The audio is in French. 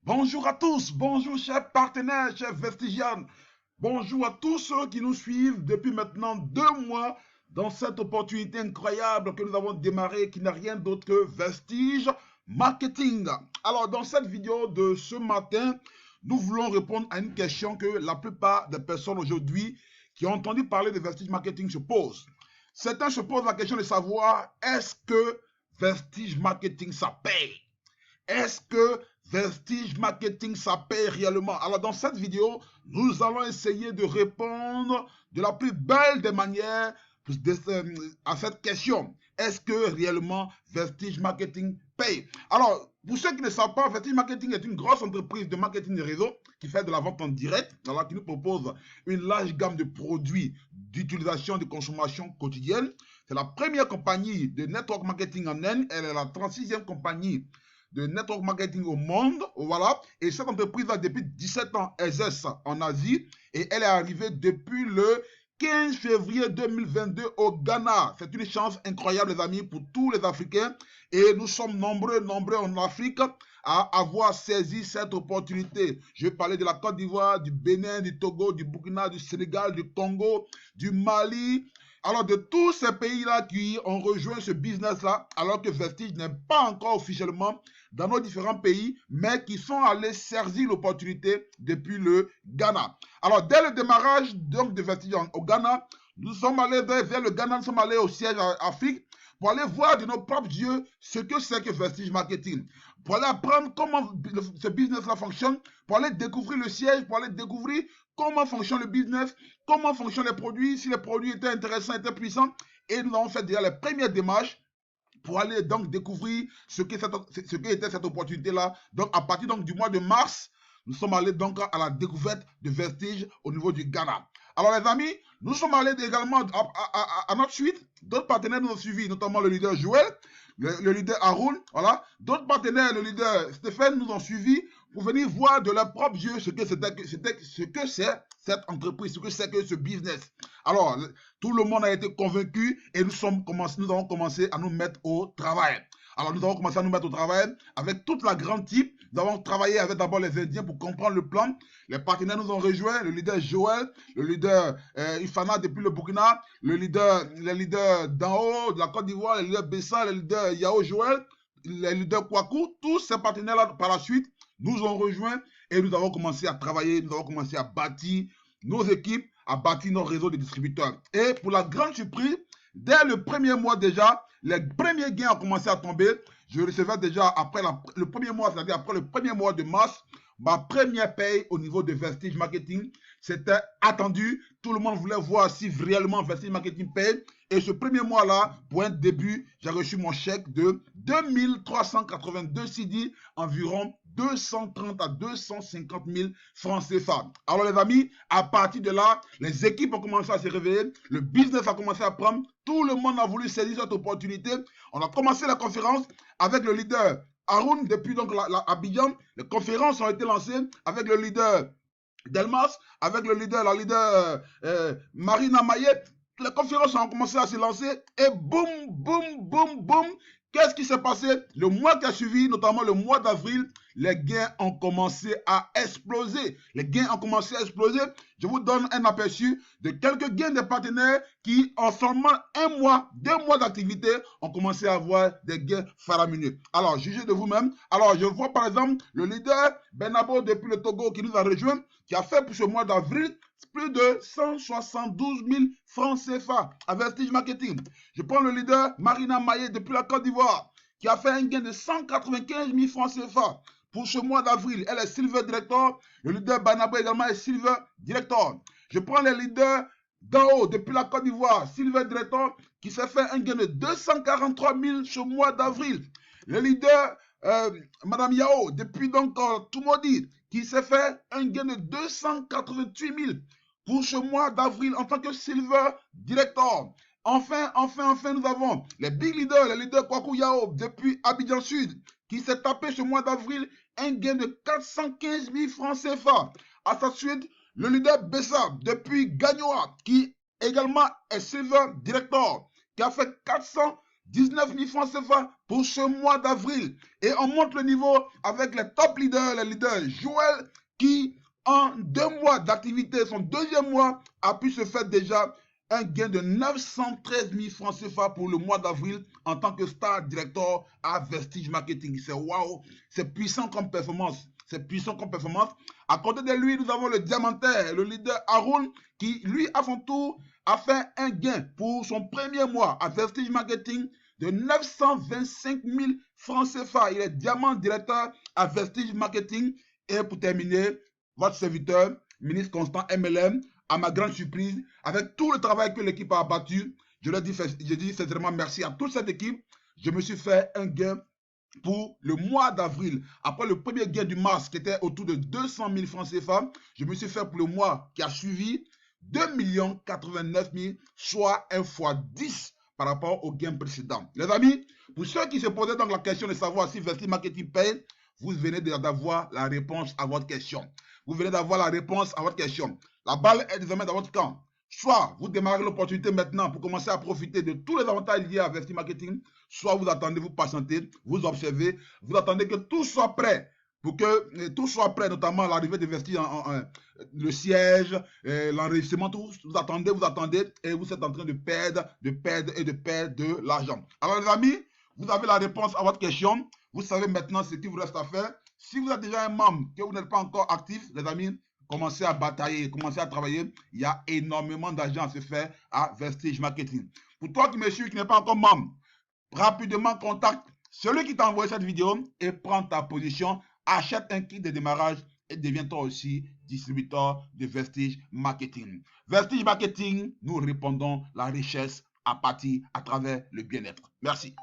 Bonjour à tous, bonjour chers partenaires, chers Vestigianes. Bonjour à tous ceux qui nous suivent depuis maintenant 2 mois dans cette opportunité incroyable que nous avons démarrée qui n'a rien d'autre que Vestige Marketing. Alors dans cette vidéo de ce matin, nous voulons répondre à une question que la plupart des personnes aujourd'hui qui ont entendu parler de Vestige Marketing se posent. Certains se posent la question de savoir est-ce que Vestige Marketing ça paye? Est-ce que Vestige Marketing, ça paye réellement? Alors, dans cette vidéo, nous allons essayer de répondre de la plus belle des manières à cette question. Est-ce que réellement Vestige Marketing paye? Alors, pour ceux qui ne savent pas, Vestige Marketing est une grosse entreprise de marketing de réseau qui fait de la vente en direct, alors qui nous propose une large gamme de produits d'utilisation, de consommation quotidienne. C'est la première compagnie de network marketing en Inde. Elle est la 36e compagnie de network marketing au monde, voilà, et cette entreprise a depuis 17 ans exerce en Asie et elle est arrivée depuis le 15 février 2022 au Ghana. C'est une chance incroyable les amis pour tous les Africains et nous sommes nombreux en Afrique à avoir saisi cette opportunité. Je vais parler de la Côte d'Ivoire, du Bénin, du Togo, du Burkina, du Sénégal, du Congo, du Mali. Alors, de tous ces pays-là qui ont rejoint ce business-là, alors que Vestige n'est pas encore officiellement dans nos différents pays, mais qui sont allés saisir l'opportunité depuis le Ghana. Alors, dès le démarrage donc, de Vestige au Ghana, nous sommes allés vers le Ghana, nous sommes allés au siège Afrique pour aller voir de nos propres yeux ce que c'est que Vestige Marketing, pour aller apprendre comment ce business-là fonctionne, pour aller découvrir le siège, pour aller découvrir comment fonctionne le business, comment fonctionnent les produits, si les produits étaient intéressants, étaient puissants. Et nous avons fait déjà les premières démarches pour aller donc découvrir ce qu'était cette opportunité-là. Donc, à partir donc, du mois de mars, nous sommes allés donc à la découverte de Vestige au niveau du Ghana. Alors, les amis, nous sommes allés également à notre suite. D'autres partenaires nous ont suivis, notamment le leader Joël, le leader Haroun, voilà. D'autres partenaires, le leader Stéphane, nous ont suivis pour venir voir de leurs propres yeux ce que c'est cette entreprise, ce que c'est que ce business. Alors, tout le monde a été convaincu et nous avons commencé à nous mettre au travail. Alors, nous avons commencé à nous mettre au travail avec toute la grande type. Nous avons travaillé avec d'abord les Indiens pour comprendre le plan. Les partenaires nous ont rejoints, le leader Joël, le leader Ifana depuis le Burkina, les leaders d'en haut, de la Côte d'Ivoire, le leader Bessa, le leader Yao Joël, les leaders Kwaku, tous ces partenaires-là par la suite nous ont rejoints et nous avons commencé à travailler, nous avons commencé à bâtir nos équipes, à bâtir nos réseaux de distributeurs. Et pour la grande surprise, dès le premier mois déjà, les premiers gains ont commencé à tomber. Je recevais déjà après le premier mois, c'est-à-dire après le premier mois de mars, ma première paye au niveau de Vestige Marketing. C'était attendu. Tout le monde voulait voir si réellement Vestige Marketing paye. Et ce premier mois-là, pour un début, j'ai reçu mon chèque de 2382 CD, environ 230 à 250 000 francs CFA. Alors les amis, à partir de là, les équipes ont commencé à se réveiller, le business a commencé à prendre, tout le monde a voulu saisir cette opportunité. On a commencé la conférence avec le leader Haroun depuis donc Abidjan. Les conférences ont été lancées avec le leader Delmas, avec la leader Marina Mayette. Les conférences ont commencé à se lancer et boum, boum, boum, boum. Qu'est-ce qui s'est passé? Le mois qui a suivi, notamment le mois d'avril, les gains ont commencé à exploser. Les gains ont commencé à exploser. Je vous donne un aperçu de quelques gains des partenaires qui, en seulement 1 mois, 2 mois d'activité, ont commencé à avoir des gains faramineux. Alors, jugez de vous-même. Alors, je vois par exemple le leader Benabo depuis le Togo qui nous a rejoint, qui a fait pour ce mois d'avril plus de 172 000 francs CFA à Vestige Marketing. Je prends le leader Marina Maillet depuis la Côte d'Ivoire, qui a fait un gain de 195 000 francs CFA. Pour ce mois d'avril, elle est Silver Director. Le leader Banabo également est Silver Director. Je prends les leaders d'en haut depuis la Côte d'Ivoire, Silver Director, qui s'est fait un gain de 243 000 ce mois d'avril. Le leader Madame Yao, depuis donc Tumodi, qui s'est fait un gain de 288 000 pour ce mois d'avril en tant que Silver Director. Enfin, nous avons les big leaders, les leaders Kwaku Yao depuis Abidjan Sud, qui s'est tapé ce mois d'avril un gain de 415 000 francs CFA. À sa suite, le leader Bessa depuis Gagnoa, qui également est Silver Director, qui a fait 19 000 francs CFA pour ce mois d'avril. Et on monte le niveau avec les top leaders, les leaders. Joël qui, en 2 mois d'activité, son 2e mois, a pu se faire déjà un gain de 913 000 francs CFA pour le mois d'avril en tant que star director à Vestige Marketing. C'est waouh, c'est puissant comme performance. C'est puissant comme performance. À côté de lui, nous avons le diamantaire, le leader Haroun, qui lui, à son tour, a fait un gain pour son 1er mois à Vestige Marketing de 925 000 francs CFA. Il est diamant directeur à Vestige Marketing. Et pour terminer, votre serviteur, ministre Constant MLM, à ma grande surprise, avec tout le travail que l'équipe a abattu, je dis sincèrement merci à toute cette équipe. Je me suis fait un gain pour le mois d'avril. Après le premier gain du mars qui était autour de 200 000 francs CFA, je me suis fait pour le mois qui a suivi 2 89 000, soit 1 fois 10 par rapport au gain précédent. Les amis, pour ceux qui se posaient donc la question de savoir si Vestige Marketing paye, vous venez d'avoir la réponse à votre question. Vous venez d'avoir la réponse à votre question. La balle est désormais dans votre camp. Soit vous démarrez l'opportunité maintenant pour commencer à profiter de tous les avantages liés à Vestige Marketing, soit vous attendez, vous patientez, vous observez, vous attendez que tout soit prêt. Pour que tout soit prêt, notamment l'arrivée de Vestige, le siège, l'enregistrement, tout, vous attendez, et vous êtes en train de perdre de l'argent. Alors les amis, vous avez la réponse à votre question. Vous savez maintenant ce qu'il vous reste à faire. Si vous êtes déjà un membre, que vous n'êtes pas encore actif, les amis, commencez à batailler, commencez à travailler. Il y a énormément d'argent à se faire à Vestige Marketing. Pour toi qui me suis, qui n'est pas encore membre, rapidement contacte celui qui t'a envoyé cette vidéo et prends ta position. Achète un kit de démarrage et deviens toi aussi distributeur de Vestige Marketing. Vestige Marketing, nous répondons la richesse à travers le bien-être. Merci.